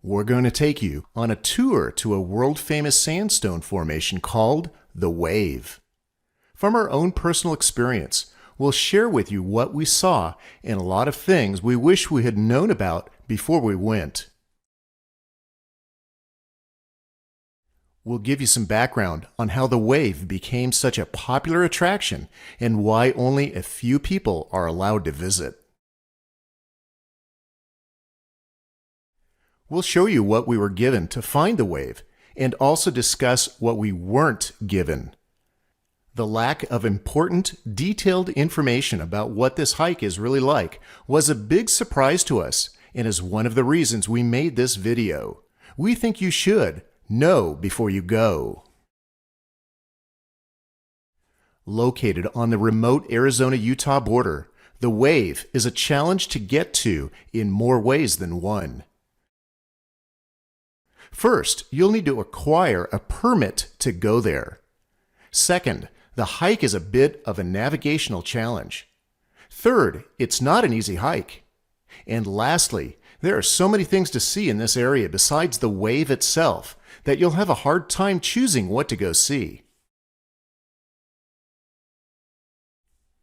We're going to take you on a tour to a world-famous sandstone formation called the Wave. From our own personal experience, we'll share with you what we saw and a lot of things we wish we had known about before we went. We'll give you some background on how the Wave became such a popular attraction and why only a few people are allowed to visit. We'll show you what we were given to find the Wave and also discuss what we weren't given. The lack of important, detailed information about what this hike is really like was a big surprise to us and is one of the reasons we made this video. We think you should know before you go. Located on the remote Arizona-Utah border, the Wave is a challenge to get to in more ways than one. First, you'll need to acquire a permit to go there. Second, the hike is a bit of a navigational challenge. Third, it's not an easy hike. And lastly, there are so many things to see in this area besides the Wave itself that you'll have a hard time choosing what to go see.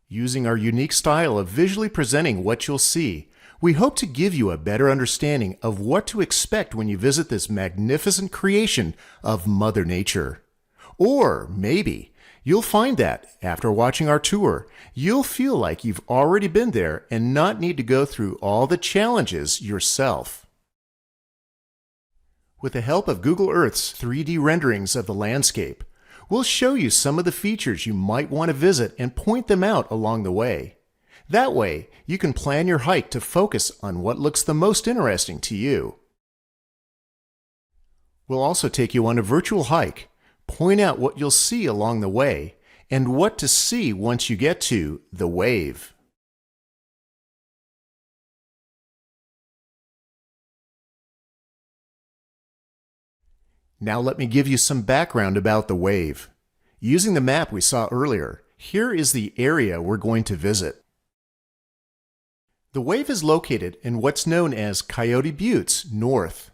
Using our unique style of visually presenting what you'll see, we hope to give you a better understanding of what to expect when you visit this magnificent creation of Mother Nature. Or maybe you'll find that, after watching our tour, you'll feel like you've already been there and not need to go through all the challenges yourself. With the help of Google Earth's 3D renderings of the landscape, we'll show you some of the features you might want to visit and point them out along the way. That way, you can plan your hike to focus on what looks the most interesting to you. We'll also take you on a virtual hike, point out what you'll see along the way, and what to see once you get to the Wave. Now let me give you some background about the Wave. Using the map we saw earlier, here is the area we're going to visit. The Wave is located in what's known as Coyote Buttes North.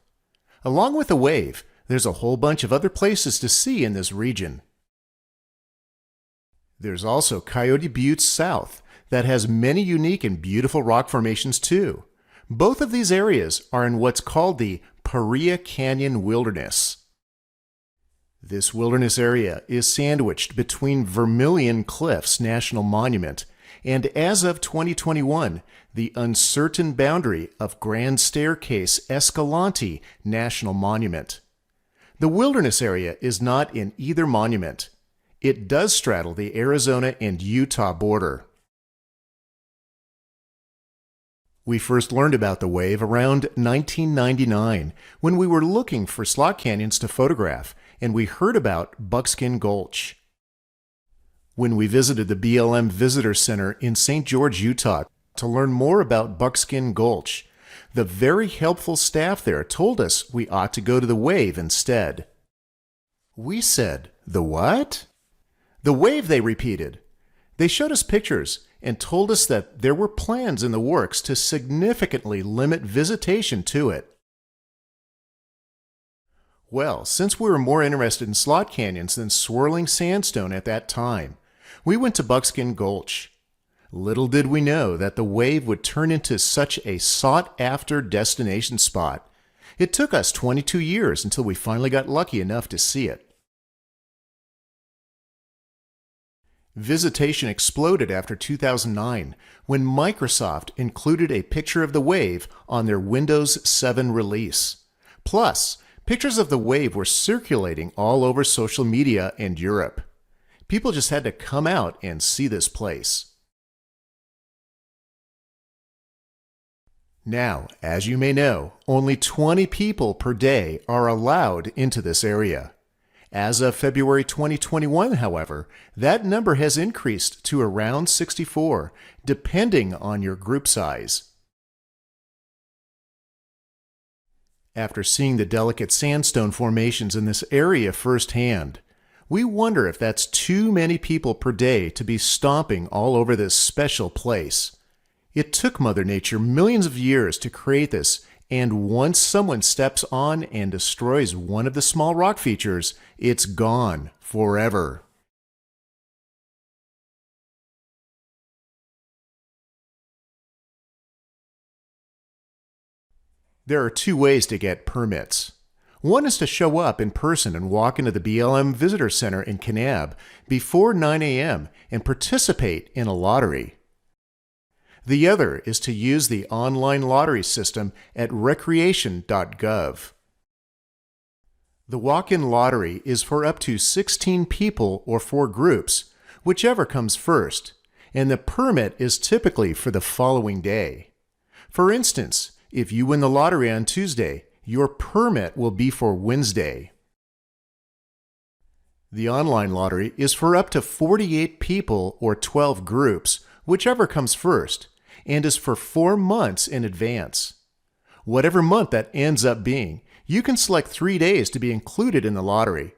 Along with the Wave, there's a whole bunch of other places to see in this region. There's also Coyote Buttes South that has many unique and beautiful rock formations too. Both of these areas are in what's called the Paria Canyon Wilderness. This wilderness area is sandwiched between Vermilion Cliffs National Monument and, as of 2021, the uncertain boundary of Grand Staircase Escalante National Monument. The wilderness area is not in either monument. It does straddle the Arizona and Utah border. We first learned about the Wave around 1999 when we were looking for slot canyons to photograph, and we heard about Buckskin Gulch. When we visited the BLM Visitor Center in St. George, Utah, to learn more about Buckskin Gulch, the very helpful staff there told us we ought to go to the Wave instead. We said, "The what?" "The Wave," they repeated. They showed us pictures and told us that there were plans in the works to significantly limit visitation to it. Well, since we were more interested in slot canyons than swirling sandstone at that time, we went to Buckskin Gulch. Little did we know that the Wave would turn into such a sought-after destination spot. It took us 22 years until we finally got lucky enough to see it. Visitation exploded after 2009 when Microsoft included a picture of the Wave on their Windows 7 release. Plus, pictures of the Wave were circulating all over social media and Europe. People just had to come out and see this place. Now, as you may know, only 20 people per day are allowed into this area. As of February 2021, however, that number has increased to around 64, depending on your group size. After seeing the delicate sandstone formations in this area firsthand, we wonder if that's too many people per day to be stomping all over this special place. It took Mother Nature millions of years to create this And once someone steps on and destroys one of the small rock features, it's gone forever. There are two ways to get permits. One is to show up in person and walk into the BLM Visitor Center in Kanab before 9 a.m. and participate in a lottery. The other is to use the online lottery system at recreation.gov. The walk-in lottery is for up to 16 people or 4 groups, whichever comes first, and the permit is typically for the following day. For instance, if you win the lottery on Tuesday, your permit will be for Wednesday. The online lottery is for up to 48 people or 12 groups, whichever comes first, and is for 4 months in advance. Whatever month that ends up being, you can select 3 days to be included in the lottery.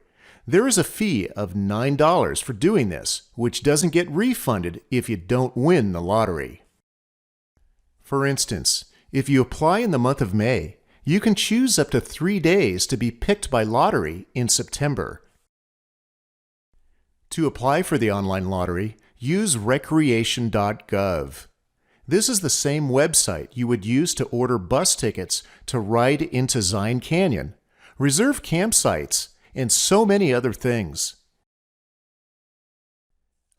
There is a fee of $9 for doing this, which doesn't get refunded if you don't win the lottery. For instance, if you apply in the month of May, you can choose up to 3 days to be picked by lottery in September. To apply for the online lottery, use recreation.gov. This is the same website you would use to order bus tickets to ride into Zion Canyon, reserve campsites, and so many other things.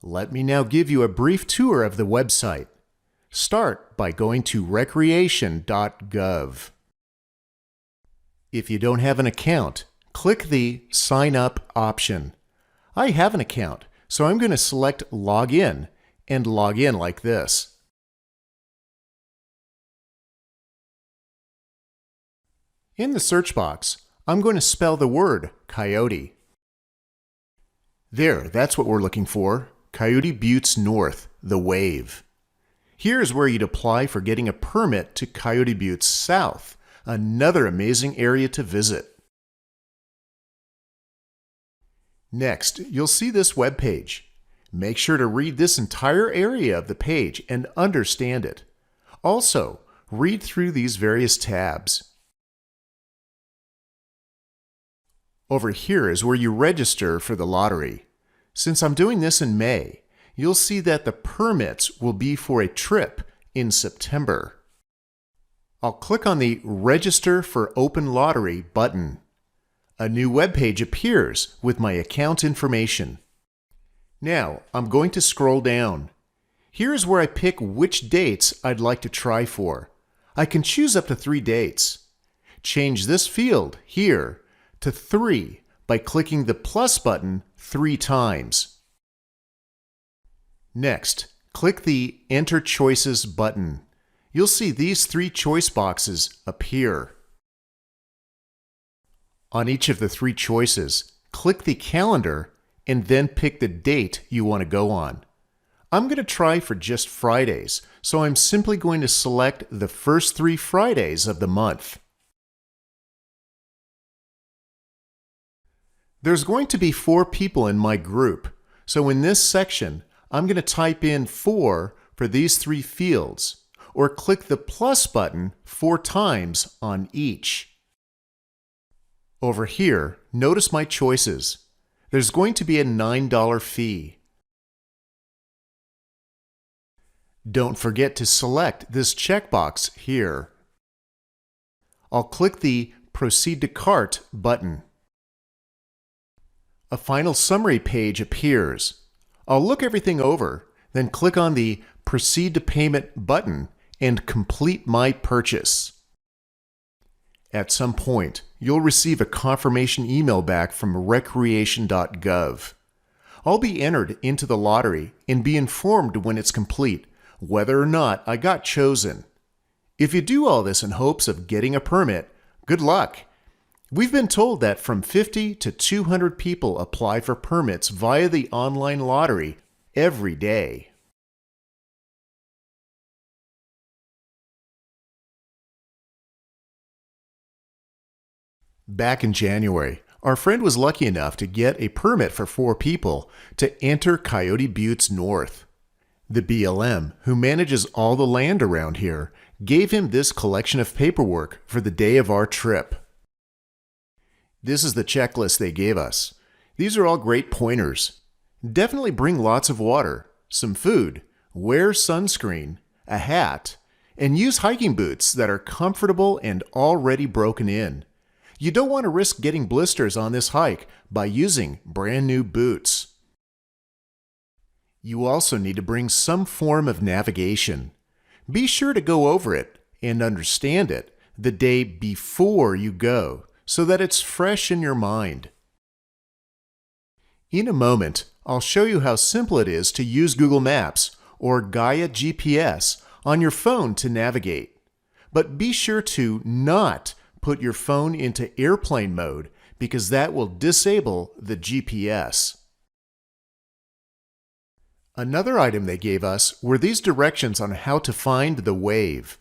Let me now give you a brief tour of the website. Start by going to recreation.gov. If you don't have an account, click the Sign Up option. I have an account, so I'm going to select Log In and log in like this. In the search box, I'm going to spell the word Coyote. There, that's what we're looking for. Coyote Buttes North, the Wave. Here's where you'd apply for getting a permit to Coyote Buttes South, another amazing area to visit. Next, you'll see this web page. Make sure to read this entire area of the page and understand it. Also, read through these various tabs. Over here is where you register for the lottery. Since I'm doing this in May, you'll see that the permits will be for a trip in September. I'll click on the Register for Open Lottery button. A new web page appears with my account information. Now, I'm going to scroll down. Here's where I pick which dates I'd like to try for. I can choose up to 3 dates. Change this field here to 3 by clicking the plus button 3 times. Next, click the Enter Choices button. You'll see these 3 choice boxes appear. On each of the 3 choices, click the calendar and then pick the date you want to go on. I'm going to try for just Fridays, so I'm simply going to select the first 3 Fridays of the month. There's going to be 4 people in my group, so in this section, I'm going to type in 4 for these 3 fields, or click the plus button 4 times on each. Over here, notice my choices. There's going to be a $9 fee. Don't forget to select this checkbox here. I'll click the Proceed to Cart button. A final summary page appears. I'll look everything over, then click on the Proceed to Payment button and complete my purchase. At some point, you'll receive a confirmation email back from recreation.gov. I'll be entered into the lottery and be informed when it's complete, whether or not I got chosen. If you do all this in hopes of getting a permit, good luck. We've been told that from 50 to 200 people apply for permits via the online lottery every day. Back in January, our friend was lucky enough to get a permit for 4 people to enter Coyote Buttes North. The BLM, who manages all the land around here, gave him this collection of paperwork for the day of our trip. This is the checklist they gave us. These are all great pointers. Definitely bring lots of water, some food, wear sunscreen, a hat, and use hiking boots that are comfortable and already broken in. You don't want to risk getting blisters on this hike by using brand new boots. You also need to bring some form of navigation. Be sure to go over it and understand it the day before you go so that it's fresh in your mind. In a moment, I'll show you how simple it is to use Google Maps or Gaia GPS on your phone to navigate. But be sure to not put your phone into airplane mode because that will disable the GPS. Another item they gave us were these directions on how to find the wave.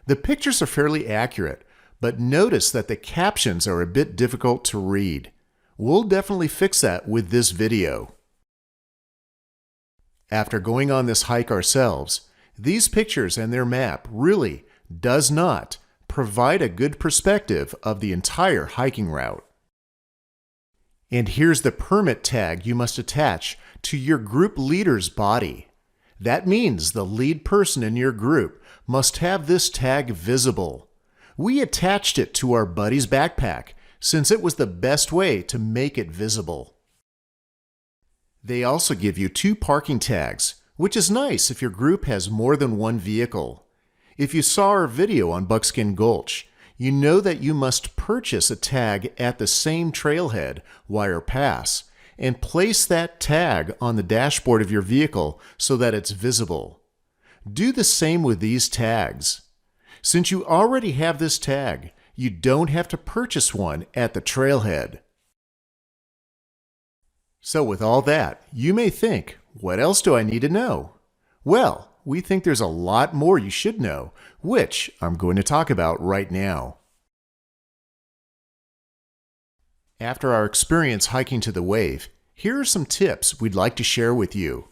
The pictures are fairly accurate, but notice that the captions are a bit difficult to read. We'll definitely fix that with this video. After going on this hike ourselves, these pictures and their map really does not provide a good perspective of the entire hiking route. And here's the permit tag you must attach to your group leader's body. That means the lead person in your group must have this tag visible. We attached it to our buddy's backpack since it was the best way to make it visible. They also give you 2 parking tags, which is nice if your group has more than one vehicle. If you saw our video on Buckskin Gulch, you know that you must purchase a tag at the same trailhead, Wire Pass, and place that tag on the dashboard of your vehicle so that it's visible. Do the same with these tags. Since you already have this tag, you don't have to purchase one at the trailhead. So with all that, you may think, what else do I need to know? Well, we think there's a lot more you should know, which I'm going to talk about right now. After our experience hiking to the wave, here are some tips we'd like to share with you.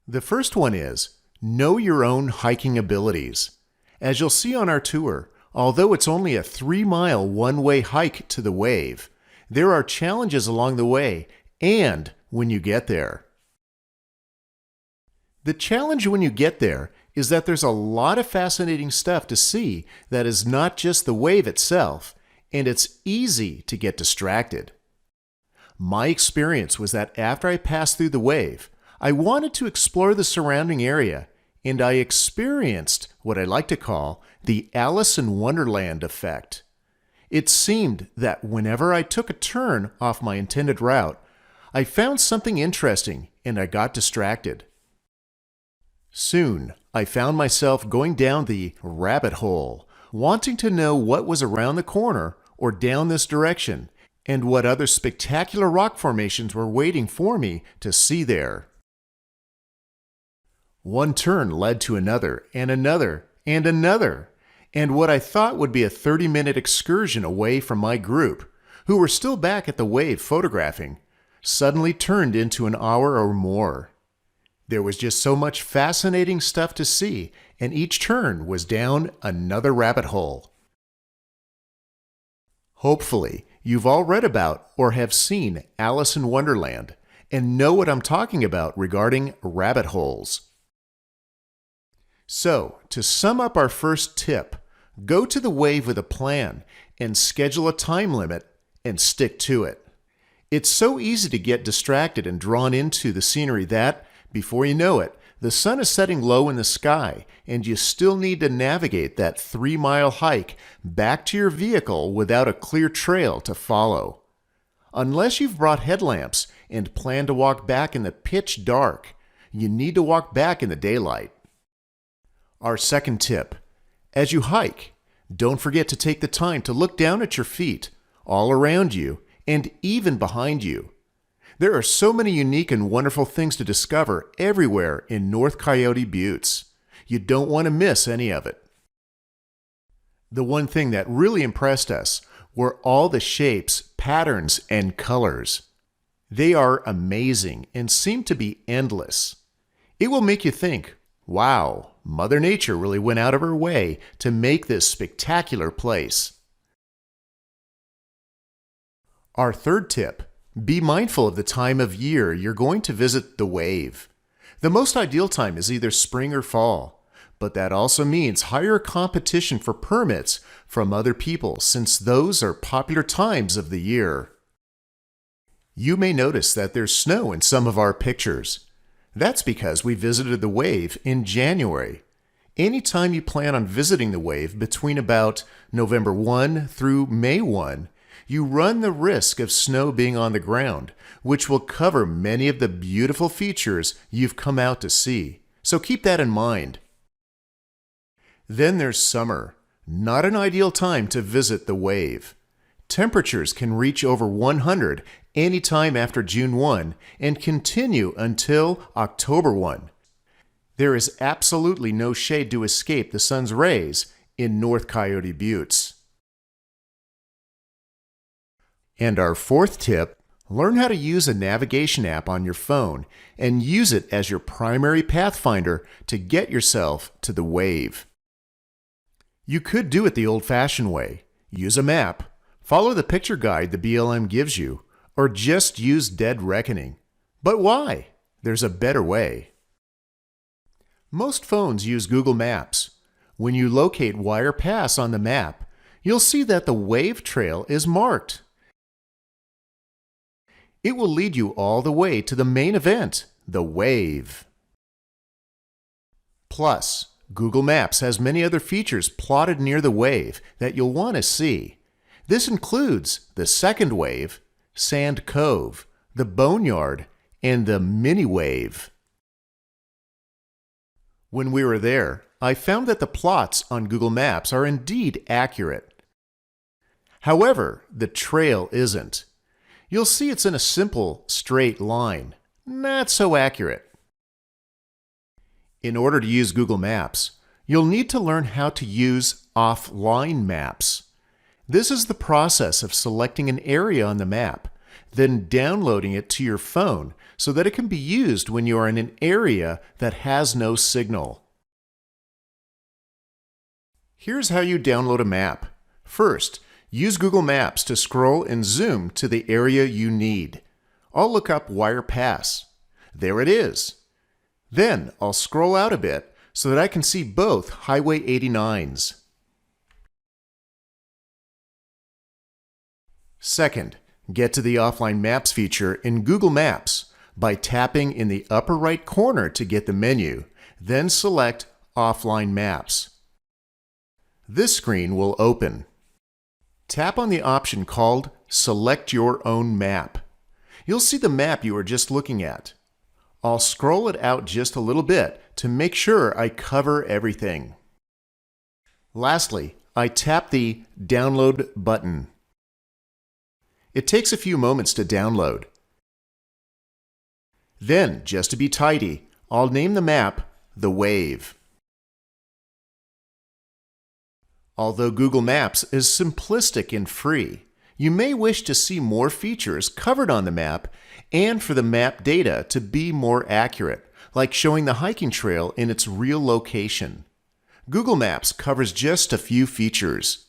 The first one is, know your own hiking abilities. As you'll see on our tour, although it's only a 3-mile one-way hike to the wave, there are challenges along the way and when you get there. The challenge when you get there is that there's a lot of fascinating stuff to see that is not just the wave itself, and it's easy to get distracted. My experience was that after I passed through the wave, I wanted to explore the surrounding area, and I experienced what I like to call the Alice in Wonderland effect. It seemed that whenever I took a turn off my intended route, I found something interesting and I got distracted. Soon, I found myself going down the rabbit hole, wanting to know what was around the corner or down this direction, and what other spectacular rock formations were waiting for me to see there. One turn led to another, and another, and another, and what I thought would be a 30-minute excursion away from my group, who were still back at the wave photographing, suddenly turned into an hour or more. There was just so much fascinating stuff to see, and each turn was down another rabbit hole. Hopefully, you've all read about or have seen Alice in Wonderland and know what I'm talking about regarding rabbit holes. So, to sum up our first tip, go to the wave with a plan and schedule a time limit and stick to it. It's so easy to get distracted and drawn into the scenery that, before you know it, the sun is setting low in the sky and you still need to navigate that 3-mile hike back to your vehicle without a clear trail to follow. Unless you've brought headlamps and plan to walk back in the pitch dark, you need to walk back in the daylight. Our second tip, as you hike, don't forget to take the time to look down at your feet, all around you, and even behind you. There are so many unique and wonderful things to discover everywhere in North Coyote Buttes. You don't want to miss any of it. The one thing that really impressed us were all the shapes, patterns, and colors. They are amazing and seem to be endless. It will make you think, Wow, Mother Nature really went out of her way to make this spectacular place. Our third tip: be mindful of the time of year you're going to visit the wave. The most ideal time is either spring or fall, but that also means higher competition for permits from other people since those are popular times of the year. You may notice that there's snow in some of our pictures. That's because we visited the wave in January. Anytime you plan on visiting the wave between about November 1 through May 1, you run the risk of snow being on the ground, which will cover many of the beautiful features you've come out to see. So keep that in mind. Then there's summer, not an ideal time to visit the wave. Temperatures can reach over 100 anytime after June 1 and continue until October 1. There is absolutely no shade to escape the sun's rays in North Coyote Buttes. And our fourth tip: learn how to use a navigation app on your phone and use it as your primary pathfinder to get yourself to the wave. You could do it the old-fashioned way. Use a map, follow the picture guide the BLM gives you, or just use Dead Reckoning. But why? There's a better way. Most phones use Google Maps. When you locate Wire Pass on the map, you'll see that the wave trail is marked. It will lead you all the way to the main event, the wave. Plus, Google Maps has many other features plotted near the wave that you'll want to see. This includes the second wave, Sand Cove, the Boneyard, and the Mini Wave. When we were there, I found that the plots on Google Maps are indeed accurate. However, the trail isn't. You'll see it's in a simple, straight line. Not so accurate. In order to use Google Maps, you'll need to learn how to use offline maps. This is the process of selecting an area on the map, then downloading it to your phone so that it can be used when you are in an area that has no signal. Here's how you download a map. First, use Google Maps to scroll and zoom to the area you need. I'll look up Wire Pass. There it is. Then I'll scroll out a bit so that I can see both Highway 89s. Second, get to the Offline Maps feature in Google Maps by tapping in the upper right corner to get the menu, then select Offline Maps. This screen will open. Tap on the option called Select Your Own Map. You'll see the map you were just looking at. I'll scroll it out just a little bit to make sure I cover everything. Lastly, I tap the Download button. It takes a few moments to download. Then, just to be tidy, I'll name the map The Wave. Although Google Maps is simplistic and free, you may wish to see more features covered on the map and for the map data to be more accurate, like showing the hiking trail in its real location. Google Maps covers just a few features.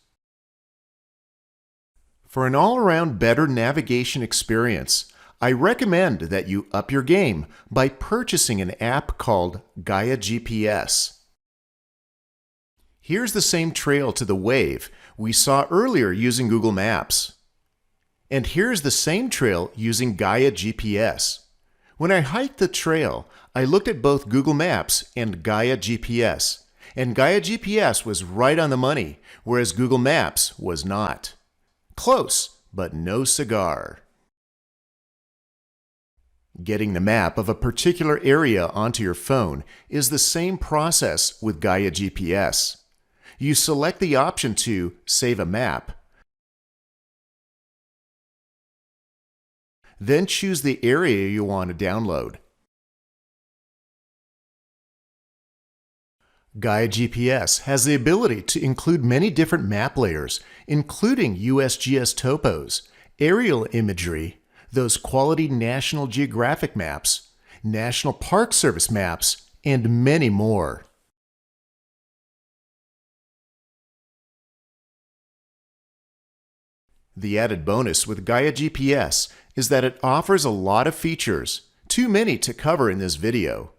For an all-around better navigation experience, I recommend that you up your game by purchasing an app called Gaia GPS. Here's the same trail to the wave we saw earlier using Google Maps. And here's the same trail using Gaia GPS. When I hiked the trail, I looked at both Google Maps and Gaia GPS. And Gaia GPS was right on the money, whereas Google Maps was not. Close, but no cigar. Getting the map of a particular area onto your phone is the same process with Gaia GPS. You select the option to save a map, then choose the area you want to download. Gaia GPS has the ability to include many different map layers, including USGS topos, aerial imagery, those quality National Geographic maps, National Park Service maps, and many more. The added bonus with Gaia GPS is that it offers a lot of features, too many to cover in this video.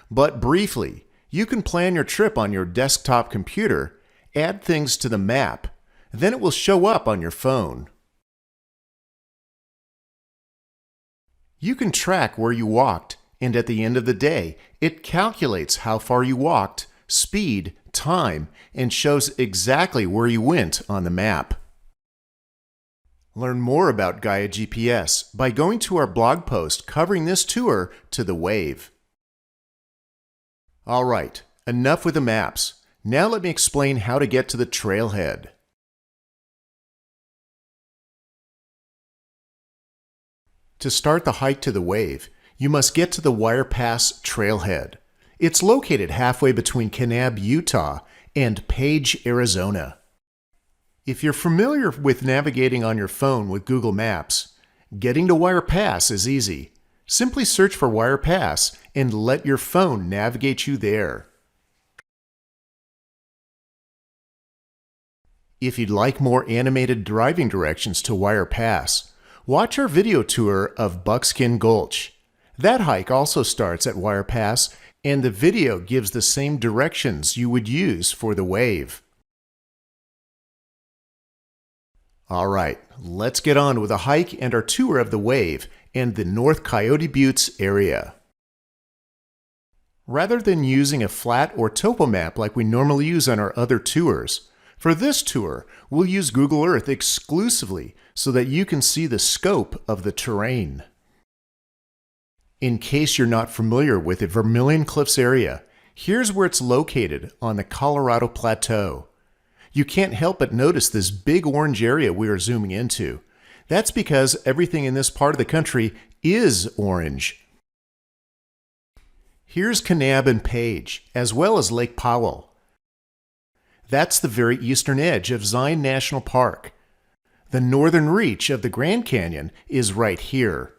But briefly, you can plan your trip on your desktop computer, add things to the map, then it will show up on your phone. You can track where you walked, and at the end of the day, it calculates how far you walked, speed, time, and shows exactly where you went on the map. Learn more about Gaia GPS by going to our blog post covering this tour to the Wave. All right, enough with the maps. Now let me explain how to get to the trailhead. To start the hike to the Wave, you must get to the Wire Pass trailhead. It's located halfway between Kanab, Utah and Page, Arizona. If you're familiar with navigating on your phone with Google Maps, getting to Wire Pass is easy. Simply search for Wire Pass and let your phone navigate you there. If you'd like more animated driving directions to Wire Pass, watch our video tour of Buckskin Gulch. That hike also starts at Wire Pass, and the video gives the same directions you would use for the Wave. All right, let's get on with a hike and our tour of the Wave and the North Coyote Buttes area. Rather than using a flat or topo map like we normally use on our other tours, for this tour, we'll use Google Earth exclusively so that you can see the scope of the terrain. In case you're not familiar with the Vermilion Cliffs area, here's where it's located on the Colorado Plateau. You can't help but notice this big orange area we are zooming into. That's because everything in this part of the country is orange. Here's Kanab and Page, as well as Lake Powell. That's the very eastern edge of Zion National Park. The northern reach of the Grand Canyon is right here.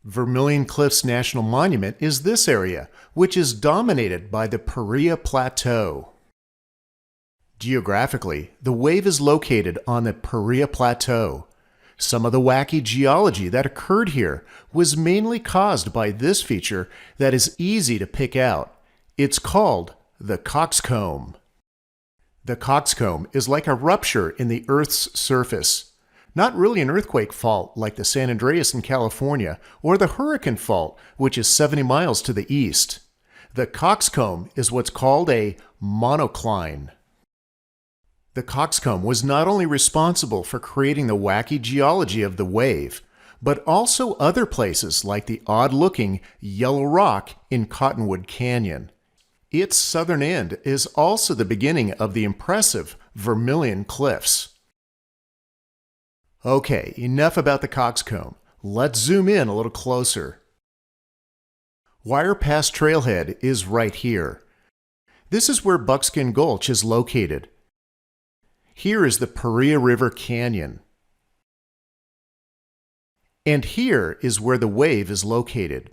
Vermilion Cliffs National Monument is this area, which is dominated by the Paria Plateau. Geographically, the Wave is located on the Paria Plateau. Some of the wacky geology that occurred here was mainly caused by this feature that is easy to pick out. It's called the Coxcomb. The Coxcomb is like a rupture in the Earth's surface. Not really an earthquake fault like the San Andreas in California or the Hurricane Fault, which is 70 miles to the east. The Coxcomb is what's called a monocline. The Coxcomb was not only responsible for creating the wacky geology of the Wave, but also other places like the odd-looking Yellow Rock in Cottonwood Canyon. Its southern end is also the beginning of the impressive Vermilion Cliffs. Okay, enough about the Coxcomb. Let's zoom in a little closer. Wire Pass Trailhead is right here. This is where Buckskin Gulch is located. Here is the Paria River Canyon. And here is where the Wave is located.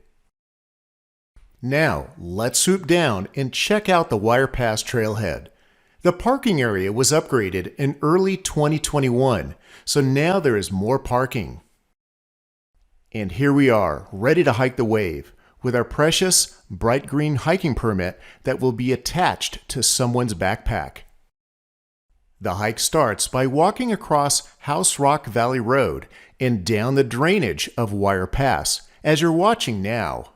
Now, let's swoop down and check out the Wire Pass Trailhead. The parking area was upgraded in early 2021, so now there is more parking. And here we are, ready to hike the Wave, with our precious bright green hiking permit that will be attached to someone's backpack. The hike starts by walking across House Rock Valley Road and down the drainage of Wire Pass, as you're watching now.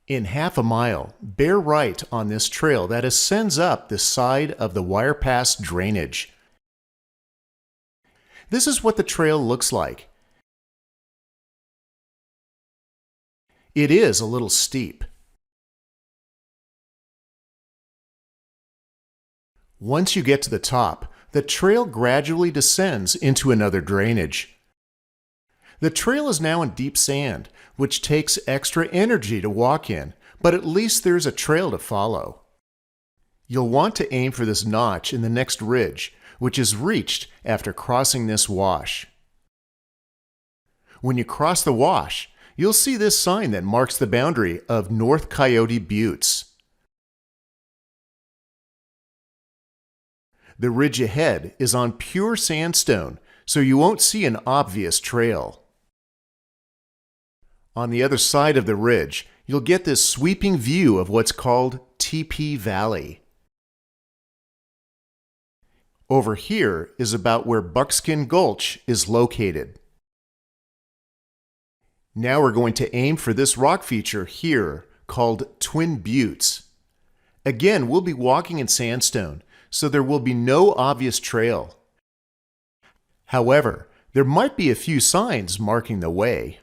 In half a mile, bear right on this trail that ascends up the side of the Wire Pass drainage. This is what the trail looks like. It is a little steep. Once you get to the top, the trail gradually descends into another drainage. The trail is now in deep sand, which takes extra energy to walk in, but at least there's a trail to follow. You'll want to aim for this notch in the next ridge, which is reached after crossing this wash. When you cross the wash, you'll see this sign that marks the boundary of North Coyote Buttes. The ridge ahead is on pure sandstone, so you won't see an obvious trail. On the other side of the ridge, you'll get this sweeping view of what's called Teepee Valley. Over here is about where Buckskin Gulch is located. Now we're going to aim for this rock feature here called Twin Buttes. Again, we'll be walking in sandstone, so there will be no obvious trail. However, there might be a few signs marking the way.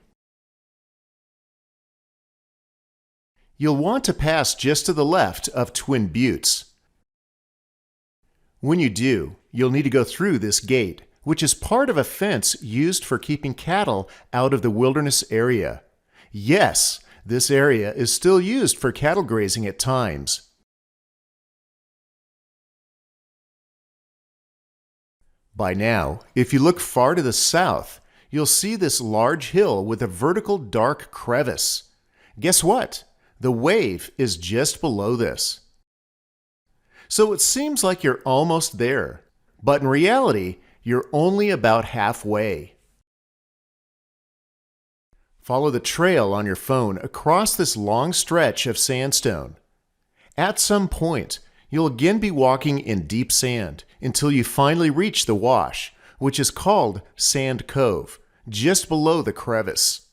You'll want to pass just to the left of Twin Buttes. When you do, you'll need to go through this gate, which is part of a fence used for keeping cattle out of the wilderness area. Yes, this area is still used for cattle grazing at times. By now, if you look far to the south, you'll see this large hill with a vertical dark crevice. Guess what? The wave is just below this. So it seems like you're almost there, but in reality, you're only about halfway. Follow the trail on your phone across this long stretch of sandstone. At some point, you'll again be walking in deep sand until you finally reach the wash, which is called Sand Cove, just below the crevice.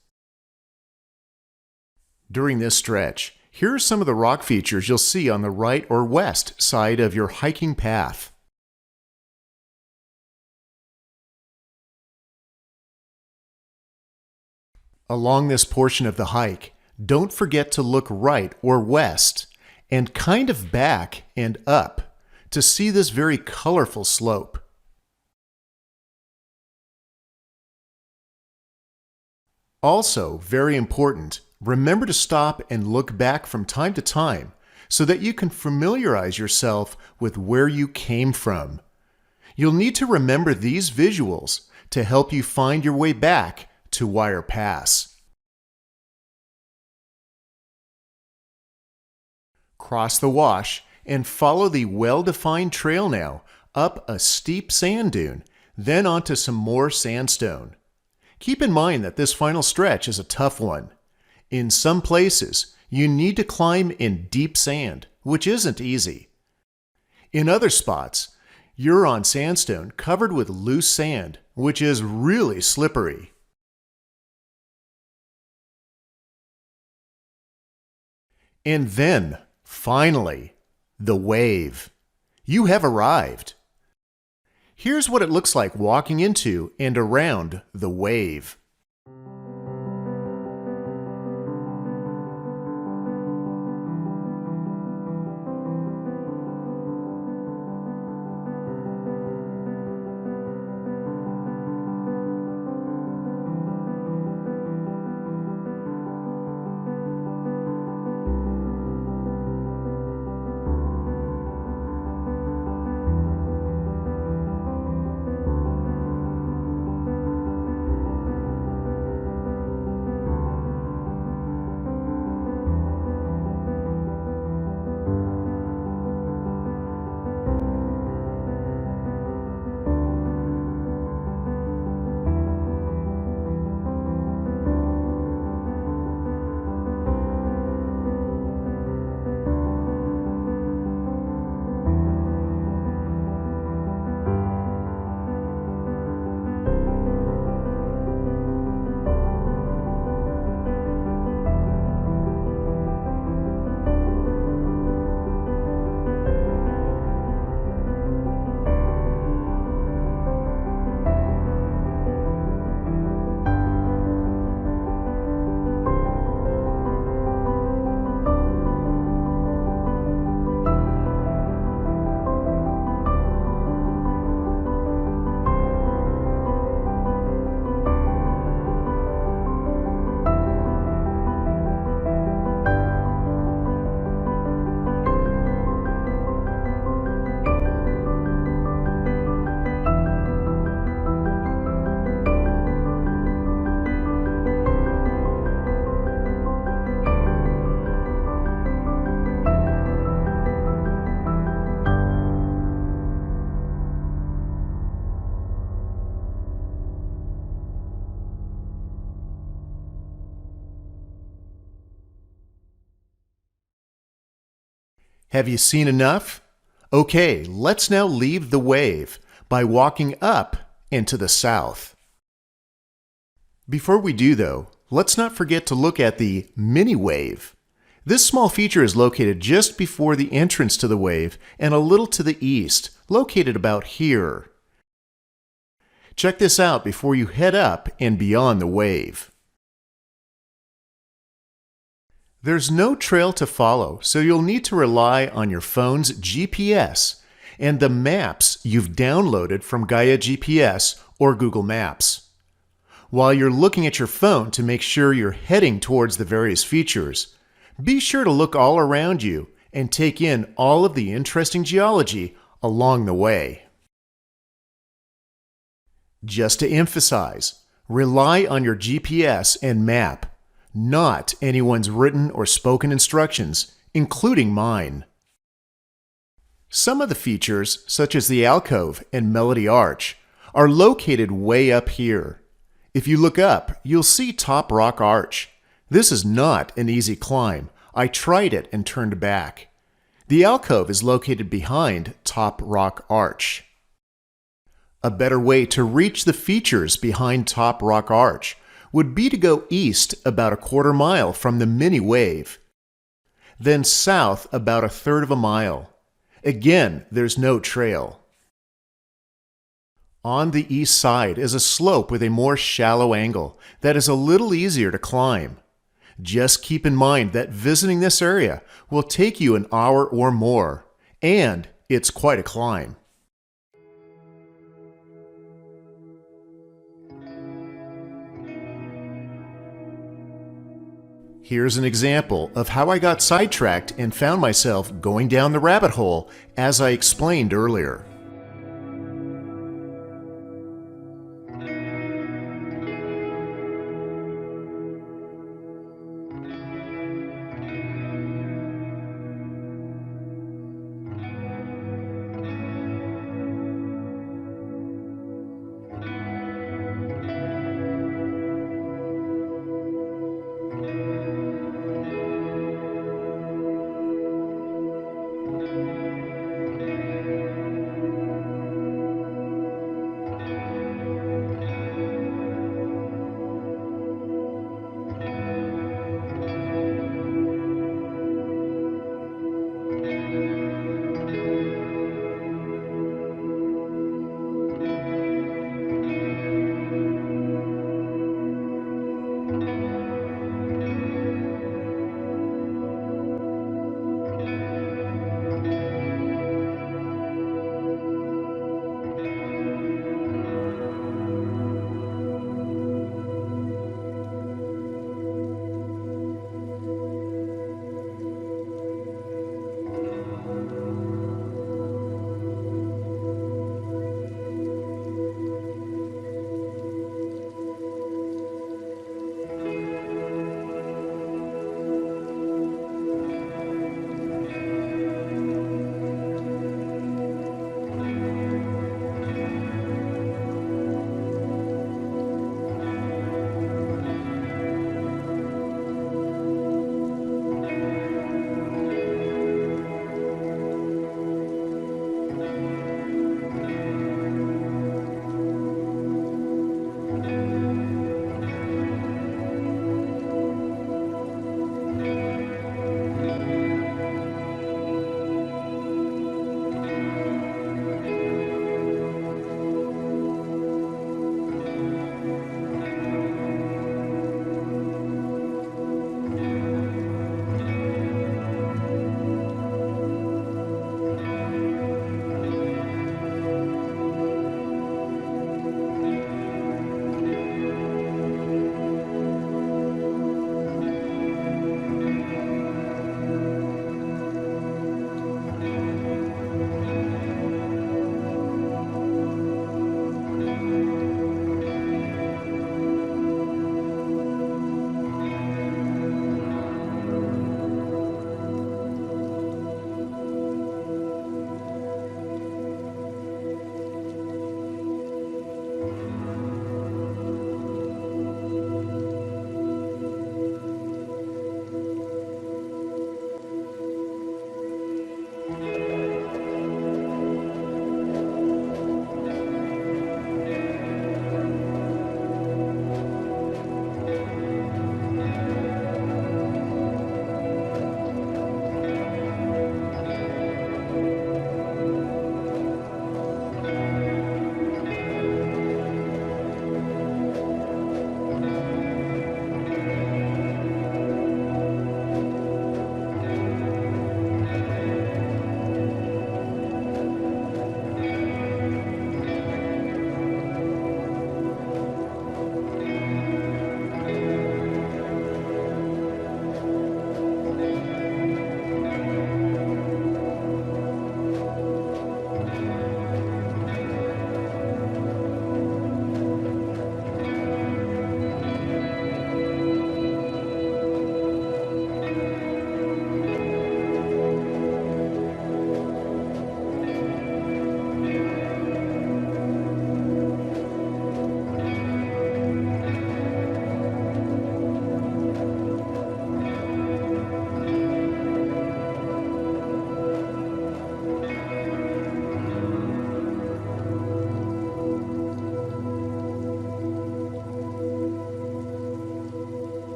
During this stretch, here are some of the rock features you'll see on the right or west side of your hiking path. Along this portion of the hike, don't forget to look right or west and kind of back and up to see this very colorful slope. Also, very important, remember to stop and look back from time to time so that you can familiarize yourself with where you came from. You'll need to remember these visuals to help you find your way back to Wire Pass. Cross the wash and follow the well-defined trail now up a steep sand dune, then onto some more sandstone. Keep in mind that this final stretch is a tough one. In some places, you need to climb in deep sand, which isn't easy. In other spots, you're on sandstone covered with loose sand, which is really slippery. And then, finally, the wave. You have arrived. Here's what it looks like walking into and around the wave. Have you seen enough? Okay, let's now leave the wave by walking up into the south. Before we do though, let's not forget to look at the mini wave. This small feature is located just before the entrance to the wave and a little to the east, located about here. Check this out before you head up and beyond the wave. There's no trail to follow, so you'll need to rely on your phone's GPS and the maps you've downloaded from Gaia GPS or Google Maps. While you're looking at your phone to make sure you're heading towards the various features, be sure to look all around you and take in all of the interesting geology along the way. Just to emphasize, rely on your GPS and map, not anyone's written or spoken instructions, including mine. Some of the features, such as the alcove and Melody Arch, are located way up here. If you look up, you'll see Top Rock Arch. This is not an easy climb. I tried it and turned back. The alcove is located behind Top Rock Arch. A better way to reach the features behind Top Rock Arch would be to go east about a quarter mile from the mini wave, then south about a third of a mile. Again, there's no trail. On the east side is a slope with a more shallow angle that is a little easier to climb. Just keep in mind that visiting this area will take you an hour or more, and it's quite a climb. Here's an example of how I got sidetracked and found myself going down the rabbit hole as I explained earlier.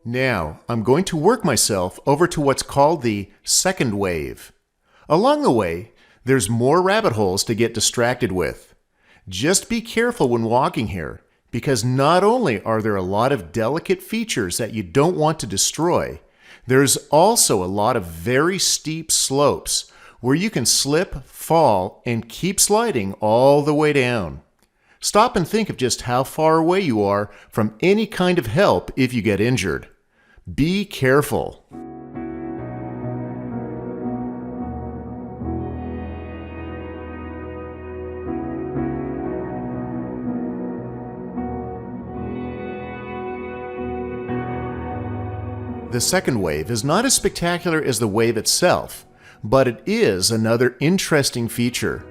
Now, I'm going to work myself over to what's called the second wave. Along the way, there's more rabbit holes to get distracted with. Just be careful when walking here, because not only are there a lot of delicate features that you don't want to destroy, there's also a lot of very steep slopes where you can slip, fall, and keep sliding all the way down. Stop and think of just how far away you are from any kind of help if you get injured. Be careful. The second wave is not as spectacular as the wave itself, but it is another interesting feature.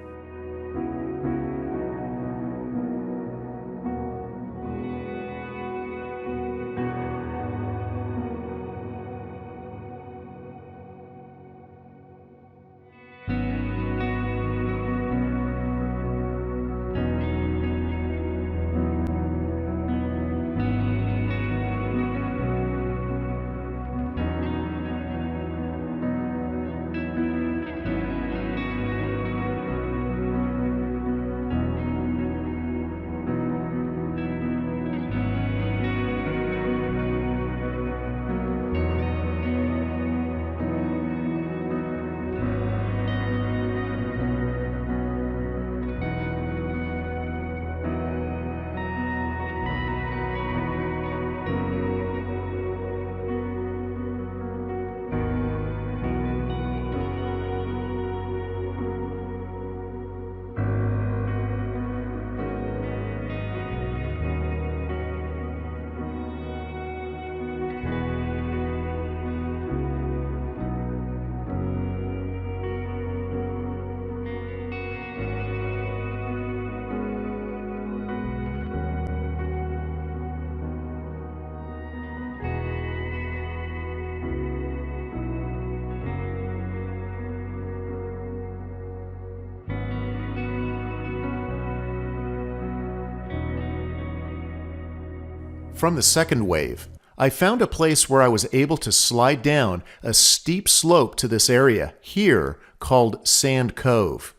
From the second wave, I found a place where I was able to slide down a steep slope to this area here called Sand Cove.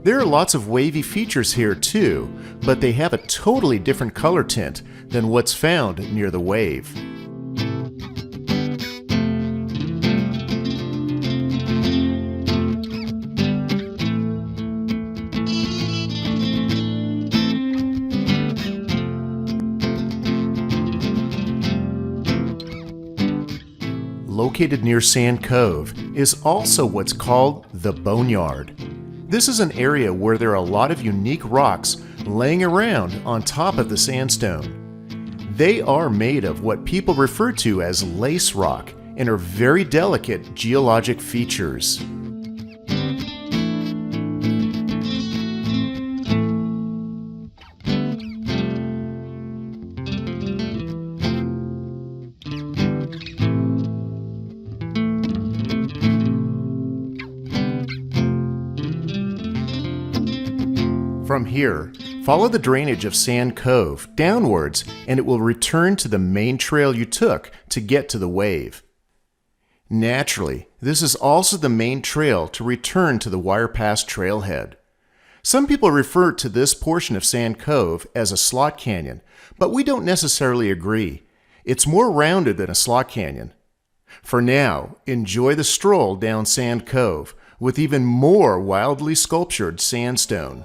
There are lots of wavy features here too, but they have a totally different color tint than what's found near the wave. Located near Sand Cove is also what's called the Boneyard. This is an area where there are a lot of unique rocks laying around on top of the sandstone. They are made of what people refer to as lace rock and are very delicate geologic features. From here, follow the drainage of Sand Cove downwards and it will return to the main trail you took to get to the wave. Naturally, this is also the main trail to return to the Wire Pass trailhead. Some people refer to this portion of Sand Cove as a slot canyon, but we don't necessarily agree. It's more rounded than a slot canyon. For now, enjoy the stroll down Sand Cove with even more wildly sculptured sandstone.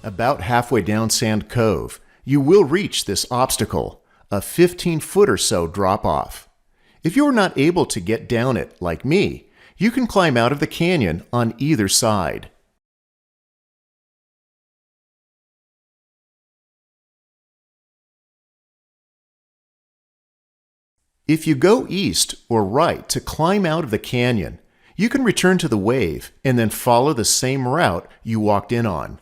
About halfway down Sand Cove, you will reach this obstacle, a 15-foot or so drop-off. If you're not able to get down it, like me, you can climb out of the canyon on either side. If you go east or right to climb out of the canyon, you can return to the wave and then follow the same route you walked in on.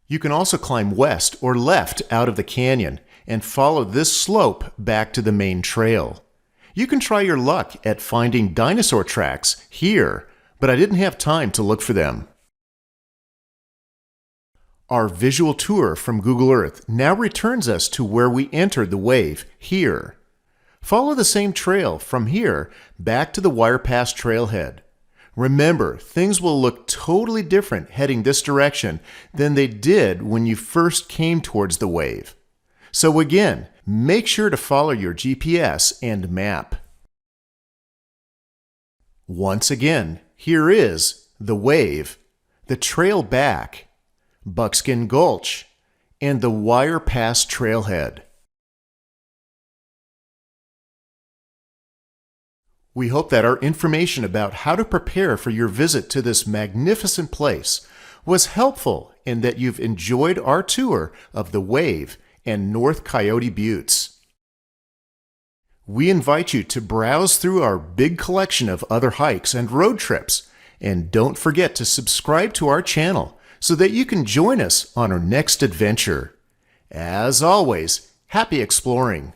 You can also climb west or left out of the canyon and follow this slope back to the main trail. You can try your luck at finding dinosaur tracks here, but I didn't have time to look for them. Our visual tour from Google Earth now returns us to where we entered the wave, here. Follow the same trail from here back to the Wire Pass trailhead. Remember, things will look totally different heading this direction than they did when you first came towards the wave. So again, make sure to follow your GPS and map. Once again, here is the wave, the trail back, Buckskin Gulch, and the Wire Pass trailhead. We hope that our information about how to prepare for your visit to this magnificent place was helpful and that you've enjoyed our tour of the Wave and North Coyote Buttes. We invite you to browse through our big collection of other hikes and road trips, and don't forget to subscribe to our channel so that you can join us on our next adventure. As always, happy exploring!